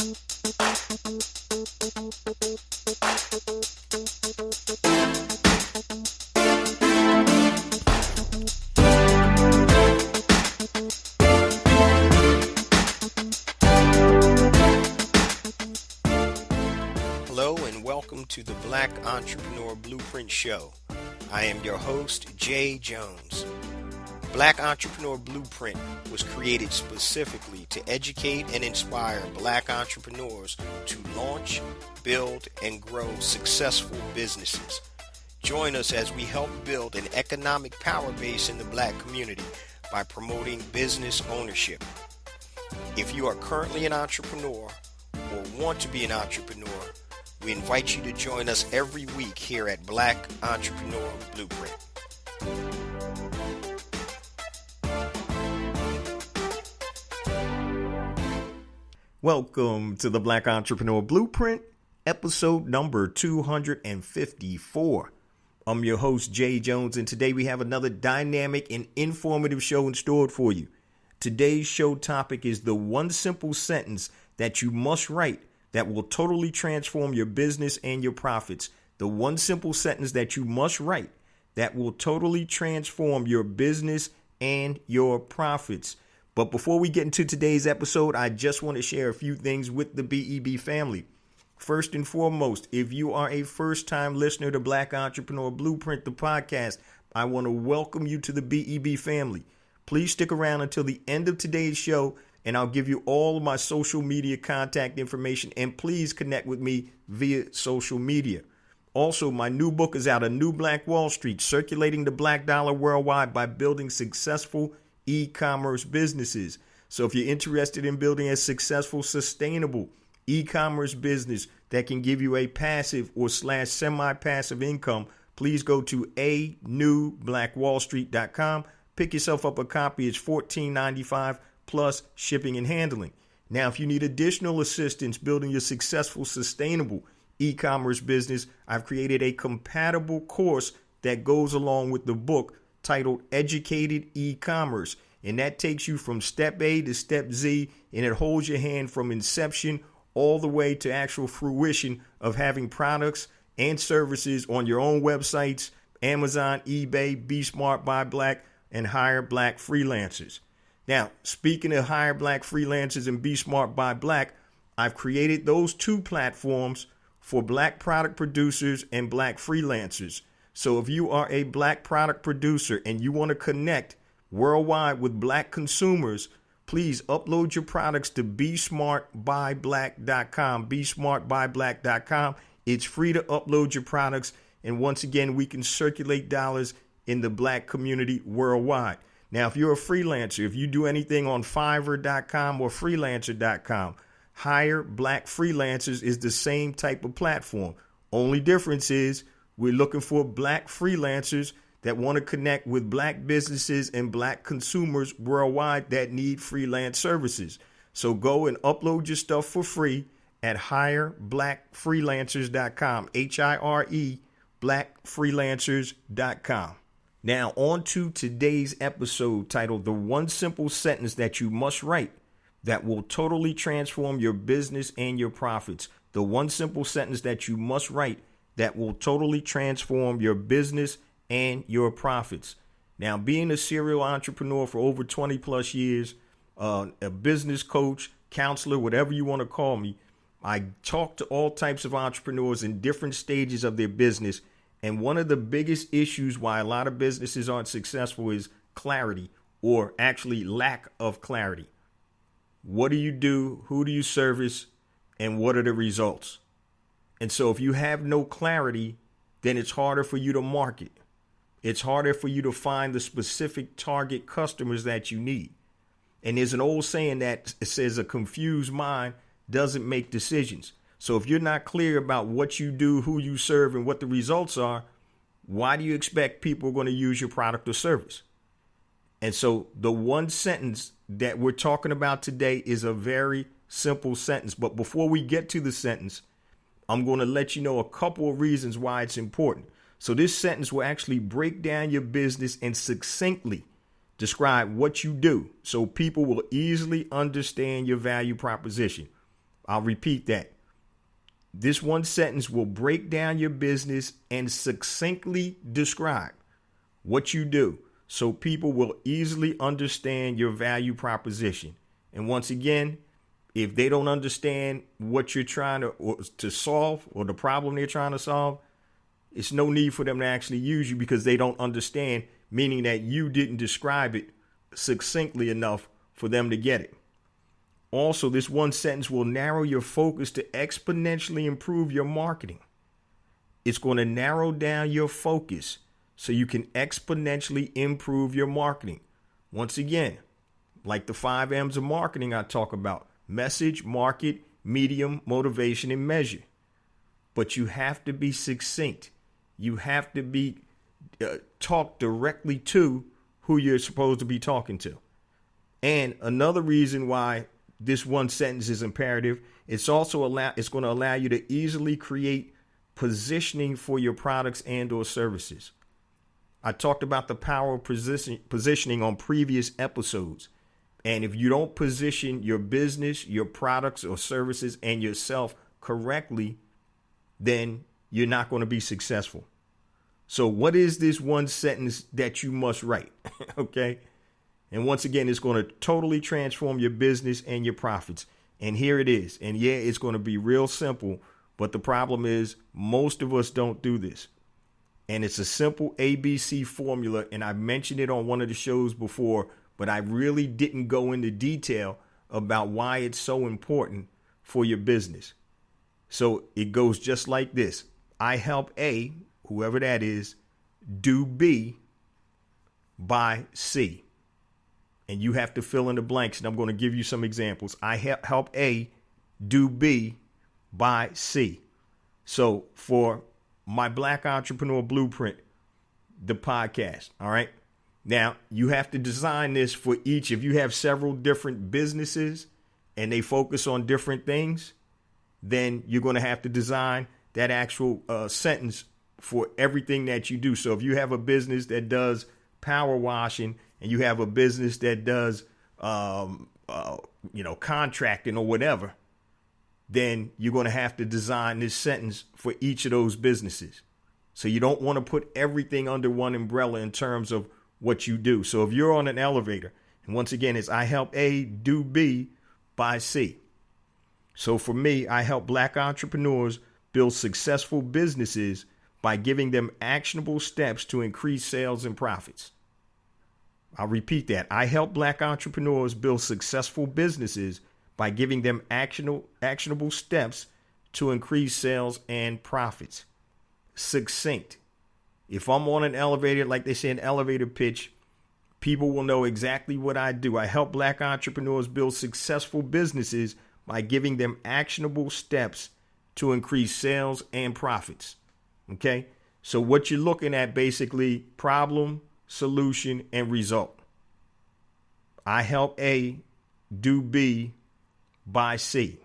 Hello and welcome to the Black Entrepreneur Blueprint Show. I am your host, Jay Jones. Black Entrepreneur Blueprint was created specifically to educate and inspire Black entrepreneurs to launch, build, and grow successful businesses. Join us as we help build an economic power base in the Black community by promoting business ownership. If you are currently an entrepreneur or want to be an entrepreneur, we invite you to join us every week here at Black Entrepreneur Blueprint. Welcome to the Black Entrepreneur Blueprint, episode number 254. I'm your host, Jay Jones, and today we have another dynamic and informative show in store for you. Today's show topic is the one simple sentence that you must write that will totally transform your business and your profits. The one simple sentence that you must write that will totally transform your business and your profits. But before we get into today's episode, I just want to share a few things with the BEB family. First and foremost, if you are a first-time listener to Black Entrepreneur Blueprint, the podcast, I want to welcome you to the BEB family. Please stick around until the end of today's show, and I'll give you all of my social media contact information, and please connect with me via social media. Also, my new book is out, A New Black Wall Street, Circulating the Black Dollar Worldwide by Building Successful E-commerce businesses. So if you're interested in building a successful, sustainable e-commerce business that can give you a passive or semi-passive income, please go to anewblackwallstreet.com. Pick yourself up a copy. It's $14.95 plus shipping and handling. Now, if you need additional assistance building your successful, sustainable e-commerce business, I've created a compatible course that goes along with the book titled Educated E-commerce. And that takes you from step A to step Z, and it holds your hand from inception all the way to actual fruition of having products and services on your own websites, Amazon, eBay, Be Smart, Buy Black, and Hire Black freelancers. Now, speaking of Hire Black freelancers and Be Smart, Buy Black, I've created those two platforms for Black product producers and Black freelancers. So if you are a Black product producer and you want to connect worldwide with Black consumers, please upload your products to besmartbuyblack.com, besmartbuyblack.com. It's free to upload your products. And once again, we can circulate dollars in the Black community worldwide. Now, if you're a freelancer, if you do anything on Fiverr.com or freelancer.com, Hire Black Freelancers is the same type of platform. Only difference is we're looking for Black freelancers that want to connect with Black businesses and Black consumers worldwide that need freelance services. So go and upload your stuff for free at hireblackfreelancers.com, HIRE blackfreelancers.com. Now on to today's episode titled The One Simple Sentence That You Must Write That Will Totally Transform Your Business and Your Profits. The one simple sentence that you must write that will totally transform your business and your profits. Now, being a serial entrepreneur for over 20 plus years, a business coach, counselor, whatever you want to call me, I talk to all types of entrepreneurs in different stages of their business. And one of the biggest issues why a lot of businesses aren't successful is clarity, or actually lack of clarity. What do you do? Who do you service? And what are the results? And so if you have no clarity, then it's harder for you to market. It's harder for you to find the specific target customers that you need. And there's an old saying that says a confused mind doesn't make decisions. So if you're not clear about what you do, who you serve, and what the results are, why do you expect people are going to use your product or service? And so the one sentence that we're talking about today is a very simple sentence. But before we get to the sentence, I'm going to let you know a couple of reasons why it's important. So this sentence will actually break down your business and succinctly describe what you do so people will easily understand your value proposition. I'll repeat that. This one sentence will break down your business and succinctly describe what you do so people will easily understand your value proposition. And once again, if they don't understand what you're trying to solve or the problem they're trying to solve, it's no need for them to actually use you because they don't understand, meaning that you didn't describe it succinctly enough for them to get it. Also, this one sentence will narrow your focus to exponentially improve your marketing. It's going to narrow down your focus so you can exponentially improve your marketing. Once again, like the 5 M's of marketing I talk about: message, market, medium, motivation, and measure. But you have to be succinct. You have to be talk directly to who you're supposed to be talking to. And another reason why this one sentence is imperative, it's going to allow you to easily create positioning for your products and or services. I talked about the power of positioning on previous episodes. And if you don't position your business, your products or services, and yourself correctly, then you're not going to be successful. So what is this one sentence that you must write? Okay. And once again, it's going to totally transform your business and your profits. And here it is. And yeah, it's going to be real simple. But the problem is most of us don't do this. And it's a simple ABC formula. And I mentioned it on one of the shows before, but I really didn't go into detail about why it's so important for your business. So it goes just like this. I help A, whoever that is, do B by C. And you have to fill in the blanks. And I'm going to give you some examples. I help A do B by C. So for my Black Entrepreneur Blueprint, the podcast, all right? Now, you have to design this for each. If you have several different businesses and they focus on different things, then you're going to have to design that actual sentence for everything that you do. So if you have a business that does power washing and you have a business that does, contracting or whatever, then you're going to have to design this sentence for each of those businesses. So you don't want to put everything under one umbrella in terms of what you do. So if you're on an elevator, and once again, it's I help A do B by C. So for me, I help Black entrepreneurs build successful businesses by giving them actionable steps to increase sales and profits. I'll repeat that. I help Black entrepreneurs build successful businesses by giving them actionable steps to increase sales and profits. Succinct. If I'm on an elevator, like they say, an elevator pitch, people will know exactly what I do. I help Black entrepreneurs build successful businesses by giving them actionable steps to increase sales and profits. Okay? So what you're looking at, basically, problem, solution, and result. I help A do B by C.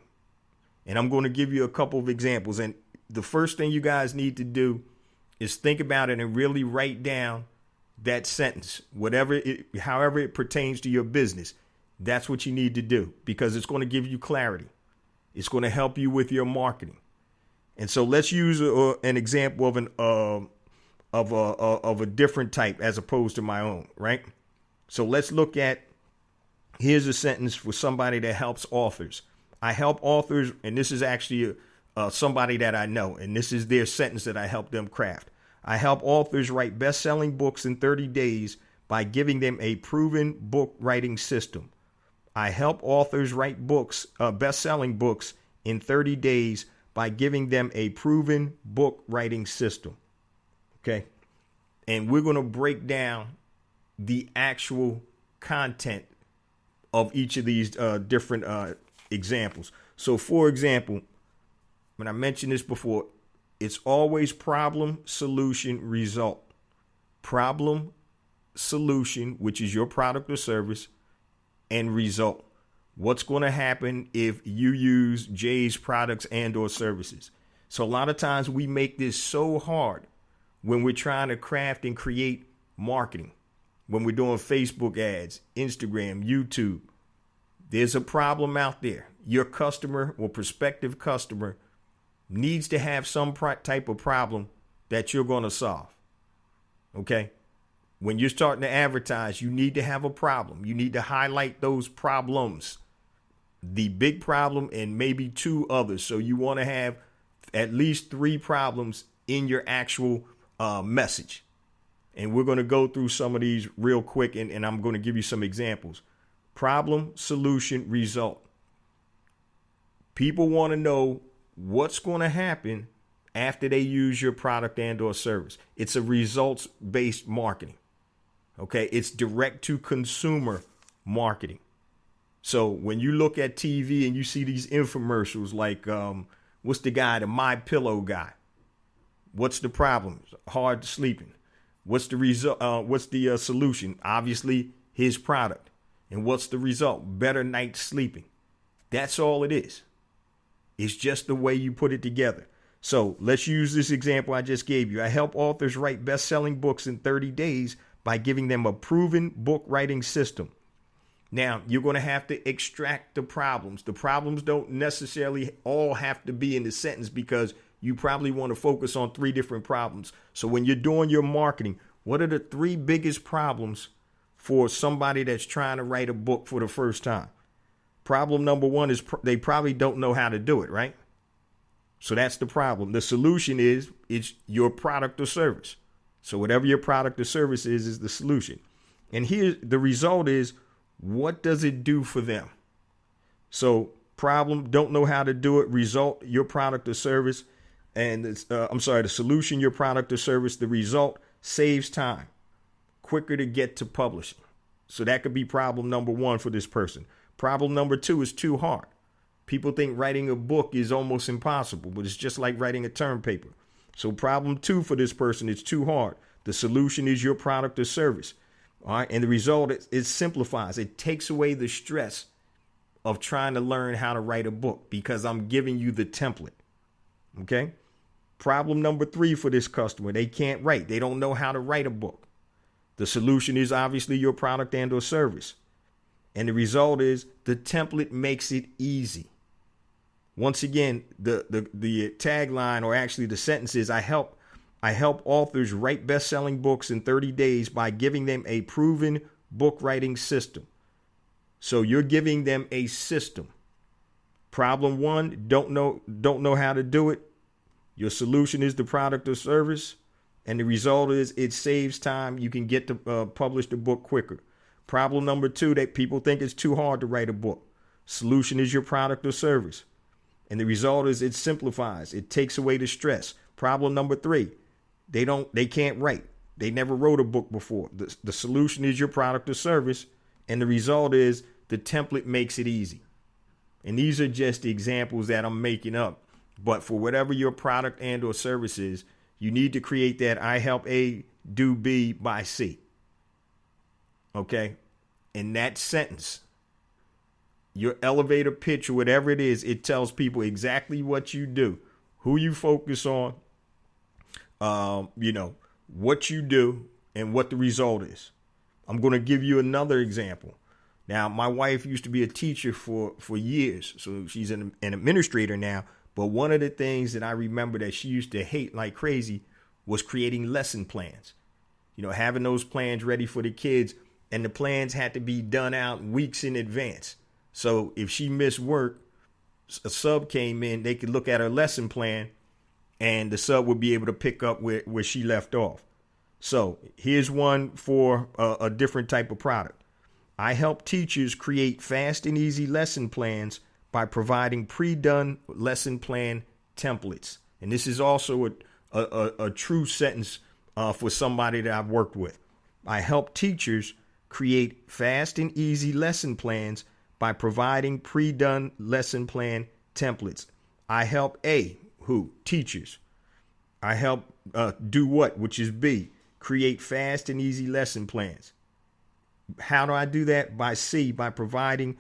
And I'm going to give you a couple of examples. And the first thing you guys need to do is think about it and really write down that sentence, however it pertains to your business. That's what you need to do because it's going to give you clarity. It's going to help you with your marketing. And so let's use an example of a different type as opposed to my own, right? So let's look at, here's a sentence for somebody that helps authors. I help authors, and this is actually somebody that I know, and this is their sentence that I help them craft. I help authors write best-selling books in 30 days by giving them a proven book writing system. I help authors write books, best-selling books in 30 days by giving them a proven book writing system. Okay. And we're going to break down the actual content of each of these different examples. So, for example, when I mentioned this before, it's always problem, solution, result. Problem, solution, which is your product or service, and result. What's going to happen if you use Jay's products and or services? So a lot of times we make this so hard when we're trying to craft and create marketing, when we're doing Facebook ads, Instagram, YouTube, There's a problem out there. Your customer or prospective customer needs to have some type of problem that you're going to solve. Okay? When you're starting to advertise, you need to have a problem. You need to highlight those problems, the big problem and maybe two others. So you want to have at least 3 problems in your actual message. And we're going to go through some of these real quick, and I'm going to give you some examples. Problem, solution, result. People want to know what's going to happen after they use your product and or service. It's a results-based marketing. Okay, it's direct to consumer marketing. So when you look at TV and you see these infomercials like what's the guy, the My Pillow guy? What's the problem? Hard sleeping. What's the result? What's the solution? Obviously, his product. And what's the result? Better night sleeping. That's all it is. It's just the way you put it together. So let's use this example I just gave you. I help authors write best-selling books in 30 days by giving them a proven book writing system. Now, you're going to have to extract the problems. The problems don't necessarily all have to be in the sentence because you probably want to focus on 3 different problems. So when you're doing your marketing, what are the 3 biggest problems for somebody that's trying to write a book for the first time? Problem number 1 is they probably don't know how to do it, right? So that's the problem. The solution is it's your product or service. So whatever your product or service is the solution. And here the result is, what does it do for them? So problem, don't know how to do it. Result, your product or service. And the solution, your product or service. The result, saves time, quicker to get to publishing. So that could be problem number 1 for this person. Problem number 2 is too hard. People think writing a book is almost impossible, but it's just like writing a term paper. So problem 2 for this person is too hard. The solution is your product or service. All right. And the result is it simplifies. It takes away the stress of trying to learn how to write a book because I'm giving you the template. Okay. Problem number 3 for this customer. They can't write. They don't know how to write a book. The solution is obviously your product and or service. And the result is the template makes it easy. Once again, the tagline, or actually the sentence is, I help authors write best-selling books in 30 days by giving them a proven book writing system. So you're giving them a system. Problem 1, don't know how to do it. Your solution is the product or service. And the result is it saves time. You can get to publish the book quicker. Problem number 2, that people think it's too hard to write a book. Solution is your product or service. And the result is it simplifies. It takes away the stress. Problem number 3, they can't write. They never wrote a book before. The solution is your product or service. And the result is the template makes it easy. And these are just the examples that I'm making up. But for whatever your product and or service is, you need to create that I help A, do B by C. Okay. In that sentence, your elevator pitch or whatever it is, it tells people exactly what you do, who you focus on, what you do and what the result is. I'm going to give you another example. Now, my wife used to be a teacher for years, so she's an administrator now. But one of the things that I remember that she used to hate like crazy was creating lesson plans, having those plans ready for the kids. And the plans had to be done out weeks in advance. So if she missed work, a sub came in, they could look at her lesson plan and the sub would be able to pick up where she left off. So here's one for a different type of product. I help teachers create fast and easy lesson plans by providing pre-done lesson plan templates. And this is also a true sentence for somebody that I've worked with. I help teachers create fast and easy lesson plans by providing pre-done lesson plan templates. I help A, who? Teachers. I help do what? Which is B, create fast and easy lesson plans. How do I do that? By C, by providing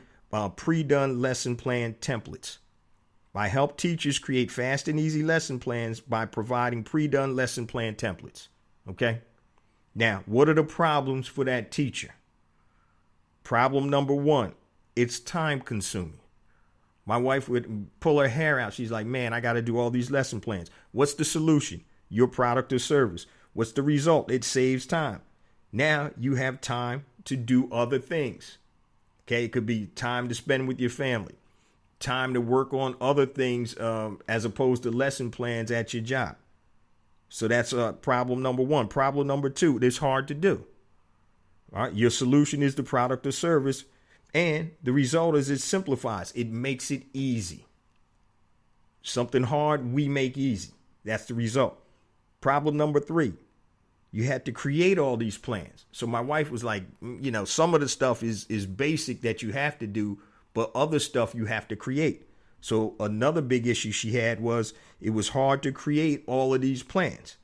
pre-done lesson plan templates. I help teachers create fast and easy lesson plans by providing pre-done lesson plan templates. Okay. Now, what are the problems for that teacher? Problem number 1, it's time consuming. My wife would pull her hair out. She's like, man, I got to do all these lesson plans. What's the solution? Your product or service. What's the result? It saves time. Now you have time to do other things. Okay, it could be time to spend with your family, time to work on other things as opposed to lesson plans at your job. So that's problem number one. Problem number two, it's hard to do. All right, your solution is the product or service, and the result is it simplifies. It makes it easy. Something hard, we make easy. That's the result. Problem number three, you had to create all these plans. So my wife was like, some of the stuff is basic that you have to do, but other stuff you have to create. So another big issue she had was it was hard to create all of these plans.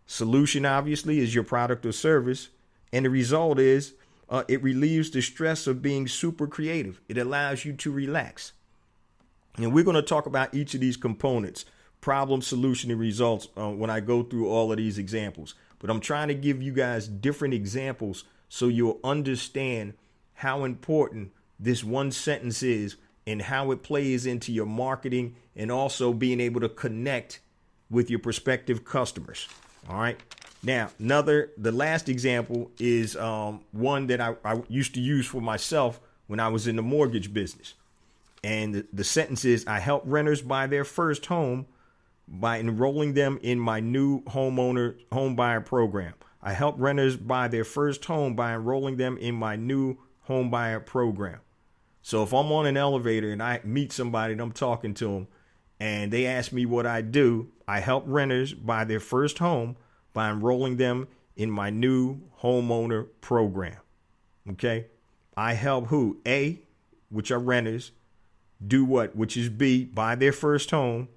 Solution, obviously, is your product or service. And the result is it relieves the stress of being super creative. It allows you to relax. And we're going to talk about each of these components, problem, solution, and results when I go through all of these examples. But I'm trying to give you guys different examples so you'll understand how important this one sentence is and how it plays into your marketing and also being able to connect with your prospective customers. All right. Now, the last example is one that I used to use for myself when I was in the mortgage business. And the sentence is, I help renters buy their first home by enrolling them in my new home buyer program. I help renters buy their first home by enrolling them in my new home buyer program. So if I'm on an elevator and I meet somebody and I'm talking to them and they ask me what I do, I help renters buy their first home by enrolling them in my new homeowner program. Okay. I help who? A, which are renters, do what? Which is B, buy their first home,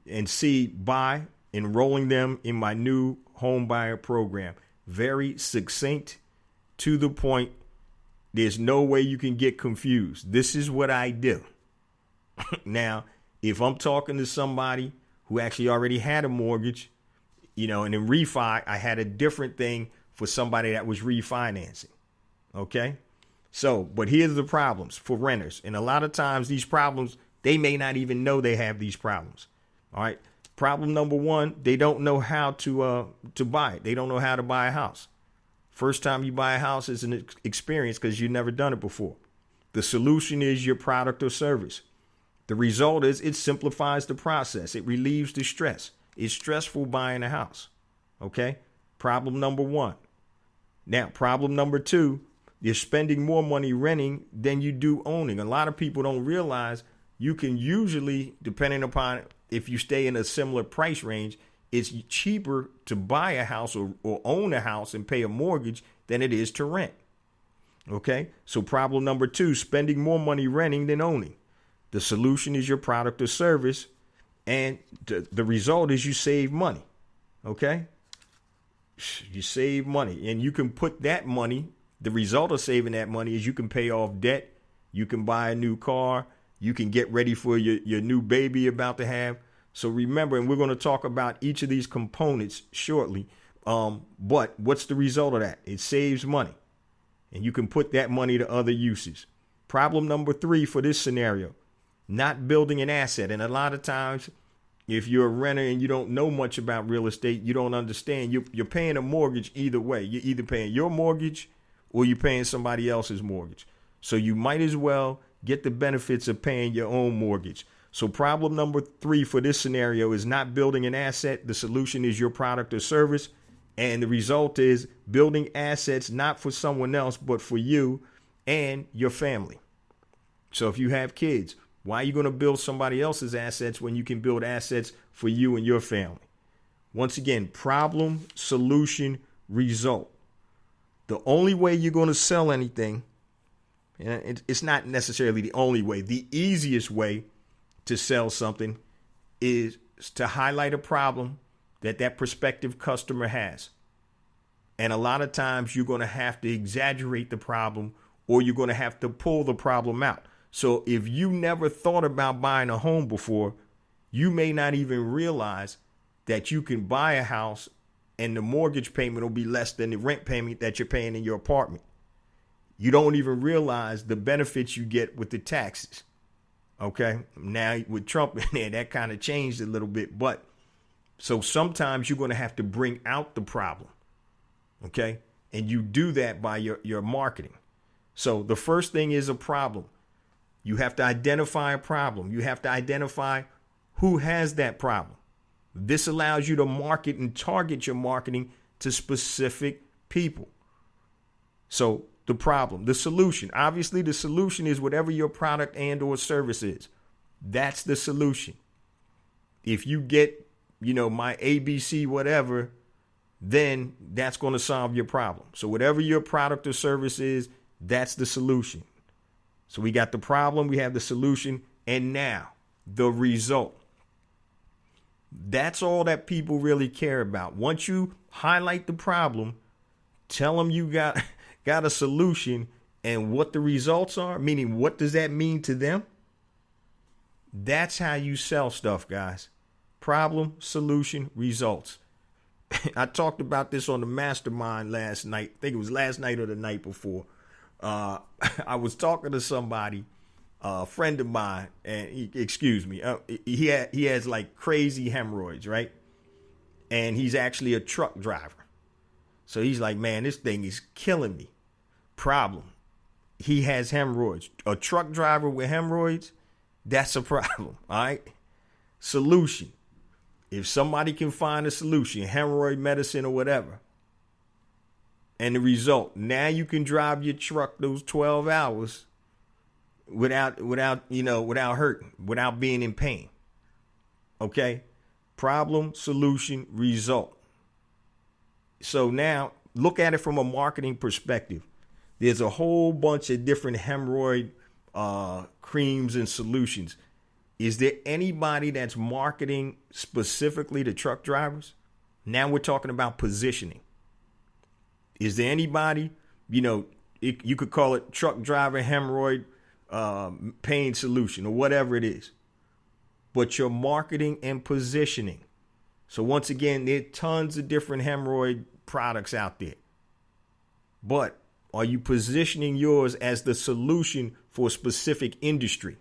and C, by enrolling them in my new home buyer program. Very succinct, to the point. There's no way you can get confused. This is what I do. Now, if I'm talking to somebody who actually already had a mortgage, and in refi, I had a different thing for somebody that was refinancing. Okay. So, but here's the problems for renters. And a lot of times these problems, they may not even know they have these problems. All right. Problem number one, they don't know how to buy it. They don't know how to buy a house. First time you buy a house is an experience because you've never done it before. The solution is your product or service. The result is it simplifies the process. It relieves the stress. It's stressful buying a house. Okay. Problem number one. Now, problem number two, you're spending more money renting than you do owning. A lot of people don't realize you can usually, depending upon if you stay in a similar price range, it's cheaper to buy a house or own a house and pay a mortgage than it is to rent. Okay. So problem number two, spending more money renting than owning. The solution is your product or service. And the result is you save money. Okay. You save money, and you can put that money. The result of saving that money is you can pay off debt. You can buy a new car. You can get ready for your new baby you're about to have. So remember, and we're going to talk about each of these components shortly. But what's the result of that? It saves money, and you can put that money to other uses. Problem number three for this scenario, not building an asset. And a lot of times, if you're a renter and you don't know much about real estate, you don't understand. You're paying a mortgage either way. You're either paying your mortgage or you're paying somebody else's mortgage. So you might as well get the benefits of paying your own mortgage. So problem number three for this scenario is not building an asset. The solution is your product or service. And the result is building assets not for someone else, but for you and your family. So if you have kids, why are you going to build somebody else's assets when you can build assets for you and your family? Once again, problem, solution, result. The only way you're going to sell anything, and it's not necessarily the only way, the easiest way to sell something is to highlight a problem that prospective customer has. And a lot of times you're going to have to exaggerate the problem, or you're going to have to pull the problem out. So if you never thought about buying a home before, you may not even realize that you can buy a house and the mortgage payment will be less than the rent payment that you're paying in your apartment. you don't even realize the benefits you get with the taxes. Okay. Now with Trump in there, that kind of changed a little bit. But so sometimes you're going to have to bring out the problem. Okay. And you do that by your marketing. So the first thing is a problem. You have to identify a problem. You have to identify who has that problem. This allows you to market and target your marketing to specific people. So the problem, the solution, obviously the solution is whatever your product and or service is. That's the solution. If you get, my ABC, whatever, then that's going to solve your problem. So whatever your product or service is, that's the solution. So we got the problem, we have the solution, and now the result. That's all that people really care about. Once you highlight the problem, tell them you got a solution and what the results are, meaning what does that mean to them? That's how you sell stuff, guys. Problem, solution, results. I talked about this on the mastermind last night. I think it was last night or the night before. I was talking to somebody, a friend of mine, and he has like crazy hemorrhoids, right? And he's actually a truck driver. So he's like, man, this thing is killing me. Problem. He has hemorrhoids. A truck driver with hemorrhoids, that's a problem. All right. Solution. If somebody can find a solution, hemorrhoid medicine or whatever, and the result, now you can drive your truck those 12 hours without hurting, without being in pain. Okay? Problem, solution, result. So now look at it from a marketing perspective. There's a whole bunch of different hemorrhoid creams and solutions. Is there anybody that's marketing specifically to truck drivers? Now we're talking about positioning. Is there anybody, you could call it truck driver hemorrhoid pain solution or whatever it is, but your marketing and positioning. So once again, there are tons of different hemorrhoid products out there, but are you positioning yours as the solution for a specific industry?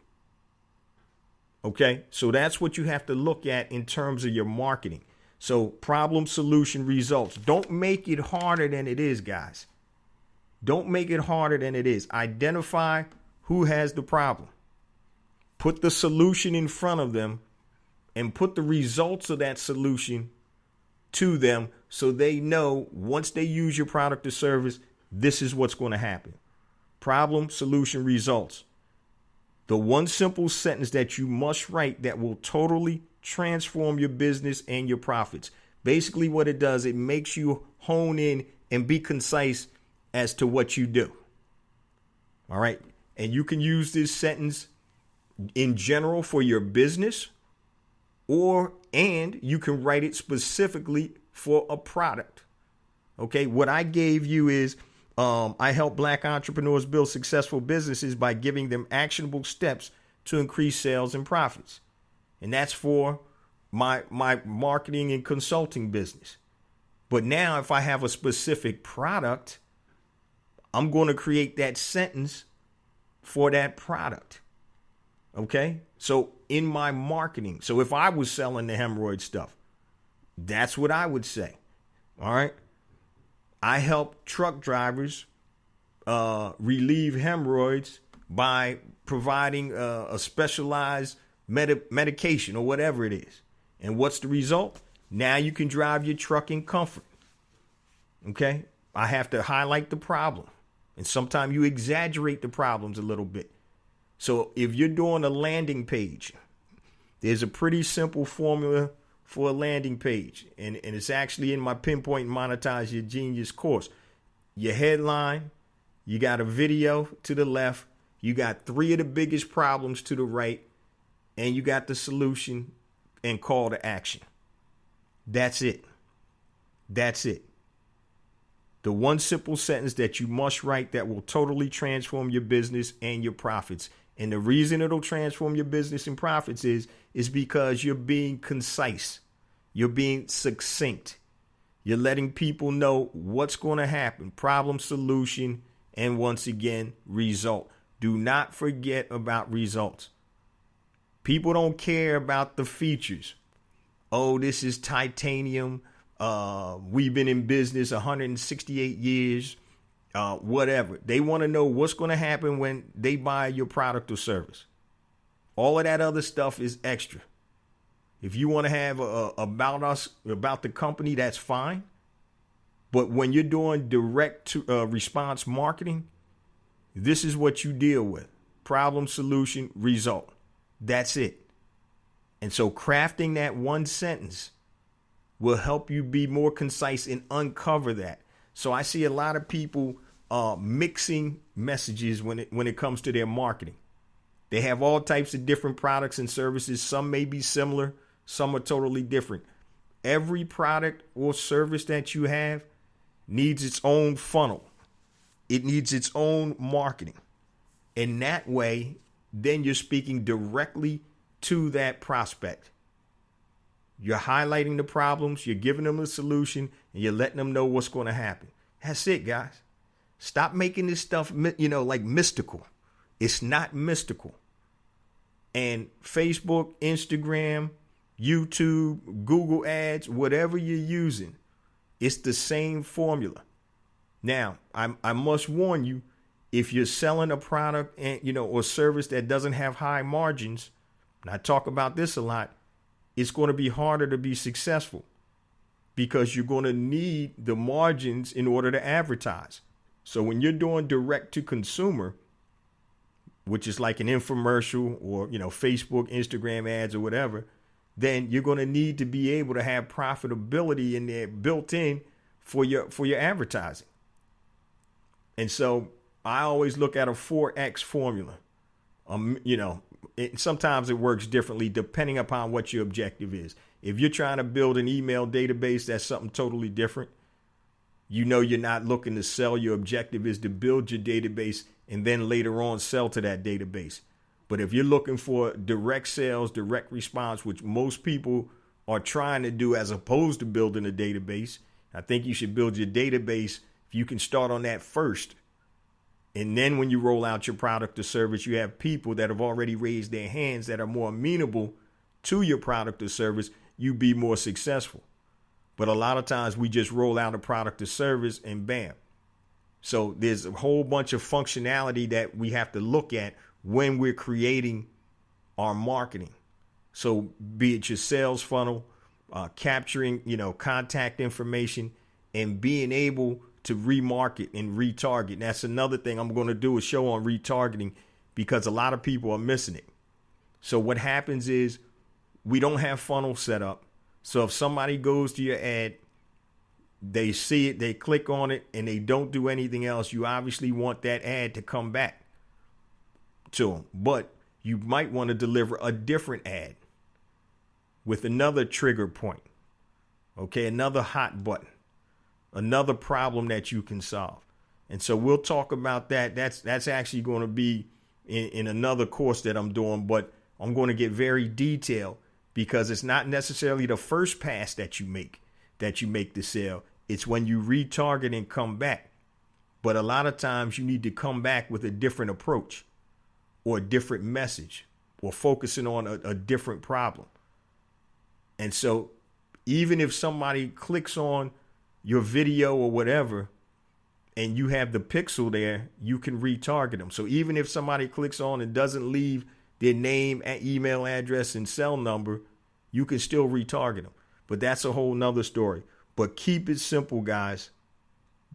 Okay, so that's what you have to look at in terms of your marketing. So problem, solution, results. Don't make it harder than it is, guys. Don't make it harder than it is. Identify who has the problem. Put the solution in front of them and put the results of that solution to them so they know once they use your product or service, this is what's going to happen. Problem, solution, results. The one simple sentence that you must write that will totally transform your business and your profits. Basically what it does, it makes you hone in and be concise as to what you do. All right. And you can use this sentence in general for your business, and you can write it specifically for a product. Okay. What I gave you is I help Black entrepreneurs build successful businesses by giving them actionable steps to increase sales and profits. And that's for my marketing and consulting business. But now if I have a specific product, I'm going to create that sentence for that product. Okay. So in my marketing, so if I was selling the hemorrhoid stuff, that's what I would say. All right. I help truck drivers relieve hemorrhoids by providing a specialized medication or whatever it is. And what's the result? Now you can drive your truck in comfort. Okay. I have to highlight the problem. And sometimes you exaggerate the problems a little bit. So if you're doing a landing page, there's a pretty simple formula for a landing page. And it's actually in my Pinpoint and Monetize Your Genius course. Your headline, you got a video to the left, you got 3 of the biggest problems to the right, and you got the solution and call to action. That's it. That's it. The one simple sentence that you must write that will totally transform your business and your profits. And the reason it'll transform your business and profits is because you're being concise. You're being succinct. You're letting people know what's going to happen, problem, solution, and once again, result. Do not forget about results. People don't care about the features. Oh, this is titanium. We've been in business 168 years. Whatever. They want to know what's going to happen when they buy your product or service. All of that other stuff is extra. If you want to have about us, about the company, that's fine. But when you're doing direct to response marketing, this is what you deal with. Problem, solution, result. That's it. And so crafting that one sentence will help you be more concise and uncover that. So I see a lot of people mixing messages when it comes to their marketing. They have all types of different products and services. Some may be similar. Some are totally different. Every product or service that you have needs its own funnel. It needs its own marketing. And that way, then you're speaking directly to that prospect. You're highlighting the problems, you're giving them a solution, and you're letting them know what's going to happen. That's it, guys. Stop making this stuff, like mystical. It's not mystical. And Facebook, Instagram, YouTube, Google ads, whatever you're using, it's the same formula. Now, I must warn you, if you're selling a product and or service that doesn't have high margins, and I talk about this a lot, it's going to be harder to be successful because you're going to need the margins in order to advertise. So when you're doing direct to consumer, which is like an infomercial or, Facebook, Instagram ads or whatever, then you're going to need to be able to have profitability in there built in for your advertising. And so I always look at a 4X formula. Sometimes it works differently depending upon what your objective is. If you're trying to build an email database, that's something totally different. You're not looking to sell. Your objective is to build your database and then later on sell to that database. But if you're looking for direct sales, direct response, which most people are trying to do as opposed to building a database, I think you should build your database. If you can start on that first. And then when you roll out your product or service, you have people that have already raised their hands that are more amenable to your product or service, you be more successful. But a lot of times we just roll out a product or service and bam. So there's a whole bunch of functionality that we have to look at when we're creating our marketing. So be it your sales funnel, capturing, contact information and being able to remarket and retarget. And that's another thing I'm going to do a show on retargeting because a lot of people are missing it. So what happens is we don't have funnel set up. So if somebody goes to your ad, they see it, they click on it, and they don't do anything else, you obviously want that ad to come back to them. But you might want to deliver a different ad with another trigger point. Okay, another hot button. Another problem that you can solve. And so we'll talk about that. That's actually going to be in another course that I'm doing, but I'm going to get very detailed because it's not necessarily the first pass that you make the sale. It's when you retarget and come back. But a lot of times you need to come back with a different approach or a different message or focusing on a different problem. And so even if somebody clicks on your video or whatever, and you have the pixel there, you can retarget them. So even if somebody clicks on and doesn't leave their name, email address, and cell number, you can still retarget them. But that's a whole nother story. But keep it simple, guys.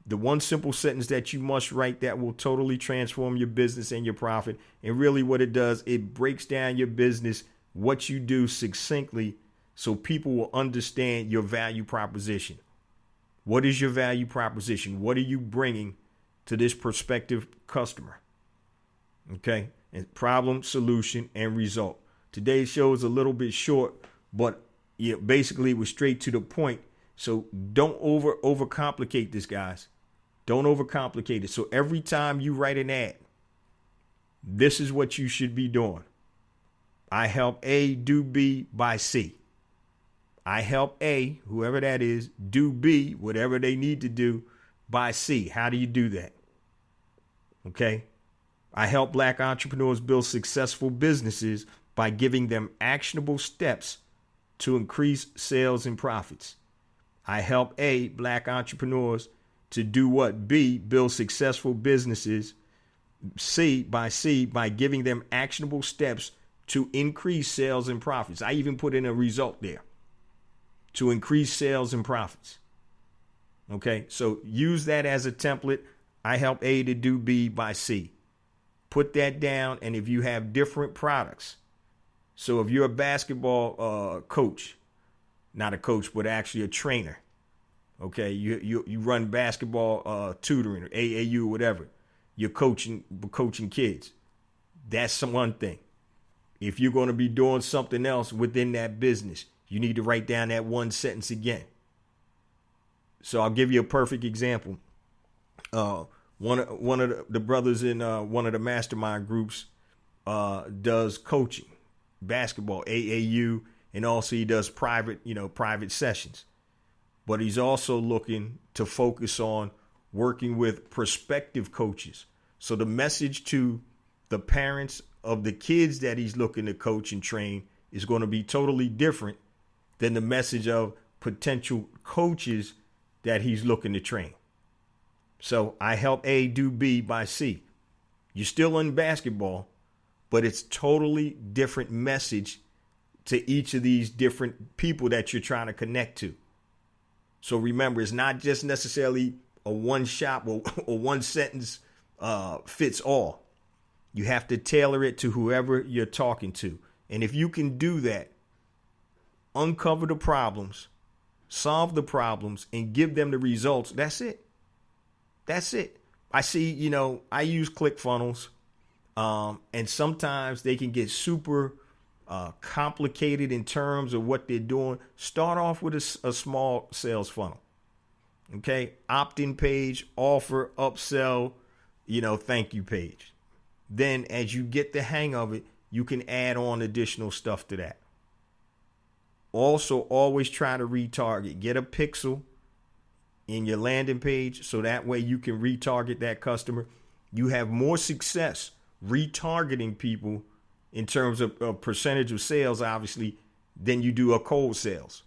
The one simple sentence that you must write that will totally transform your business and your profit. And really what it does, it breaks down your business, what you do succinctly, so people will understand your value proposition. What is your value proposition? What are you bringing to this prospective customer? Okay. And problem, solution, and result. Today's show is a little bit short, but basically it was straight to the point. So don't overcomplicate this, guys. Don't overcomplicate it. So every time you write an ad, this is what you should be doing. I help A do B by C. I help A, whoever that is, do B, whatever they need to do, by C. How do you do that? Okay. I help black entrepreneurs build successful businesses by giving them actionable steps to increase sales and profits. I help A, black entrepreneurs to do what? B, build successful businesses. By giving them actionable steps to increase sales and profits. I even put in a result there. To increase sales and profits. Okay, so use that as a template. I help A to do B by C. Put that down, and if you have different products, so if you're a basketball coach, not a coach, but actually a trainer, okay, you run basketball tutoring or AAU, whatever, you're coaching kids. That's one thing. If you're going to be doing something else within that business, you need to write down that one sentence again. So I'll give you a perfect example. One of the brothers in one of the mastermind groups does coaching, basketball, AAU, and also he does private sessions. But he's also looking to focus on working with prospective coaches. So the message to the parents of the kids that he's looking to coach and train is going to be totally different than the message of potential coaches that he's looking to train. So I help A do B by C. You're still in basketball, but it's totally different message to each of these different people that you're trying to connect to. So remember, it's not just necessarily a one shot or one sentence fits all. You have to tailor it to whoever you're talking to. And if you can do that, uncover the problems, solve the problems, and give them the results, that's it. That's it. I see, I use ClickFunnels, and sometimes they can get super complicated in terms of what they're doing. Start off with a small sales funnel. Okay, opt-in page, offer, upsell, thank you page. Then as you get the hang of it, you can add on additional stuff to that. Also, always try to retarget. Get a pixel in your landing page so that way you can retarget that customer. You have more success retargeting people in terms of percentage of sales, obviously, than you do a cold sales.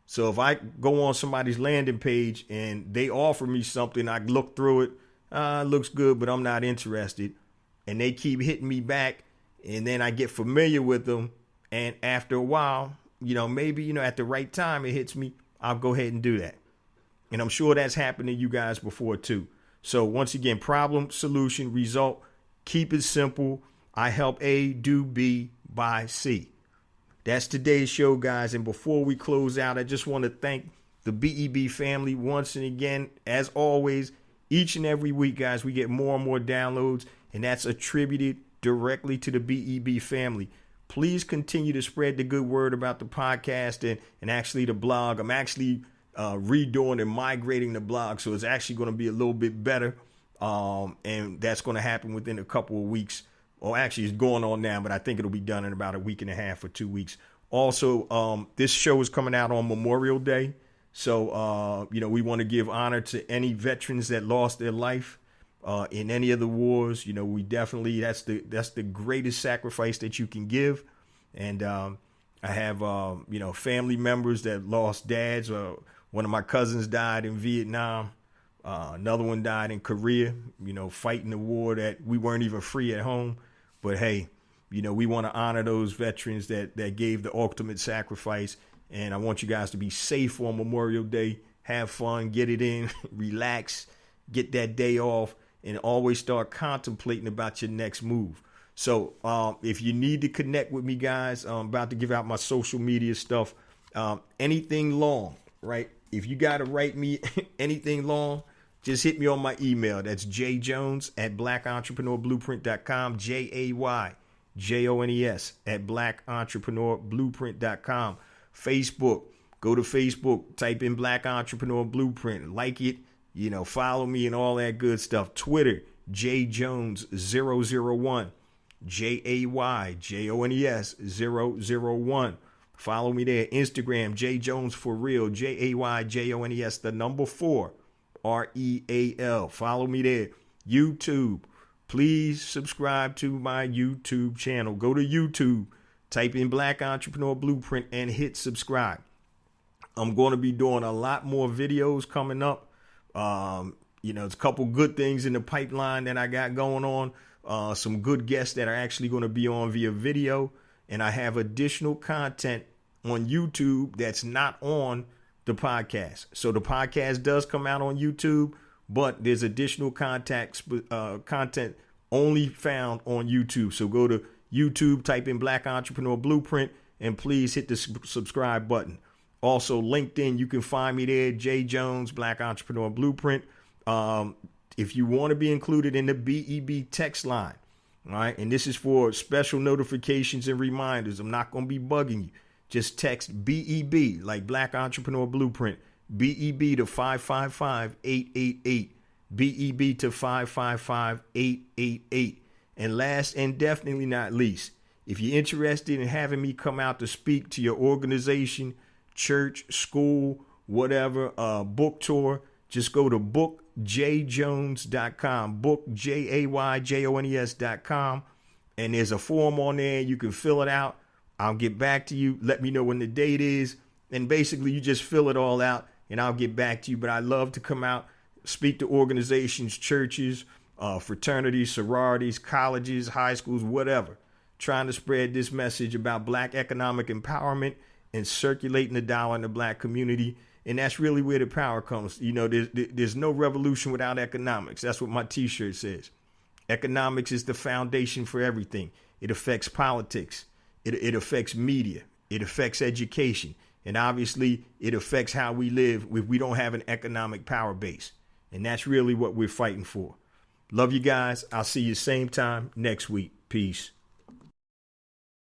So if I go on somebody's landing page and they offer me something, I look through it, looks good, but I'm not interested. And they keep hitting me back, and then I get familiar with them. And after a while, maybe, at the right time it hits me, I'll go ahead and do that. And I'm sure that's happened to you guys before too. So once again, problem, solution, result, keep it simple. I help A do B by C. That's today's show, guys. And before we close out, I just want to thank the BEB family once and again. As always, each and every week, guys, we get more and more downloads, and that's attributed directly to the BEB family. Please continue to spread the good word about the podcast and actually the blog. I'm actually redoing and migrating the blog, so it's actually going to be a little bit better, and that's going to happen within a couple of weeks. Or actually, it's going on now, but I think it'll be done in about a week and a half or 2 weeks. Also, this show is coming out on Memorial Day. So, we want to give honor to any veterans that lost their life in any of the wars. We definitely, that's the greatest sacrifice that you can give. And I have, family members that lost dads. One of my cousins died in Vietnam. Another one died in Korea, fighting the war that we weren't even free at home. But hey, we want to honor those veterans that gave the ultimate sacrifice. And I want you guys to be safe on Memorial Day. Have fun, get it in, relax, get that day off, and always start contemplating about your next move. So if you need to connect with me, guys, I'm about to give out my social media stuff. Anything long, right? If you got to write me anything long, just hit me on my email. That's jjones@blackentrepreneurblueprint.com, JAYJONES@blackentrepreneurblueprint.com. Facebook, go to Facebook, type in Black Entrepreneur Blueprint, like it, follow me and all that good stuff. Twitter, jjones001, JAYJONES001. Follow me there. Instagram, jjones4real, JAYJONES, the number 4, REAL. Follow me there. YouTube. Please subscribe to my YouTube channel. Go to YouTube, type in Black Entrepreneur Blueprint, and hit subscribe. I'm going to be doing a lot more videos coming up. There's a couple good things in the pipeline that I got going on. Some good guests that are actually going to be on via video. And I have additional content on YouTube that's not on the podcast. So the podcast does come out on YouTube, but there's additional content only found on YouTube. So go to YouTube, type in Black Entrepreneur Blueprint, and please hit the subscribe button. Also, LinkedIn, you can find me there, J Jones, Black Entrepreneur Blueprint. If you want to be included in the BEB text line, all right, and this is for special notifications and reminders. I'm not going to be bugging you. Just text BEB, like Black Entrepreneur Blueprint, BEB to 555-888, BEB to 555-888. And last and definitely not least, if you're interested in having me come out to speak to your organization, church, school, whatever, book tour, just go to bookjjones.com, bookjayjones.com, and there's a form on there. You can fill it out. I'll get back to you. Let me know when the date is. And basically, you just fill it all out, and I'll get back to you. But I love to come out, speak to organizations, churches, fraternities, sororities, colleges, high schools, whatever, trying to spread this message about Black economic empowerment and circulating the dollar in the Black community. And that's really where the power comes. There's no revolution without economics. That's what my T-shirt says. Economics is the foundation for everything. It affects politics. It affects media. It affects education. And obviously, it affects how we live if we don't have an economic power base. And that's really what we're fighting for. Love you guys. I'll see you same time next week. Peace.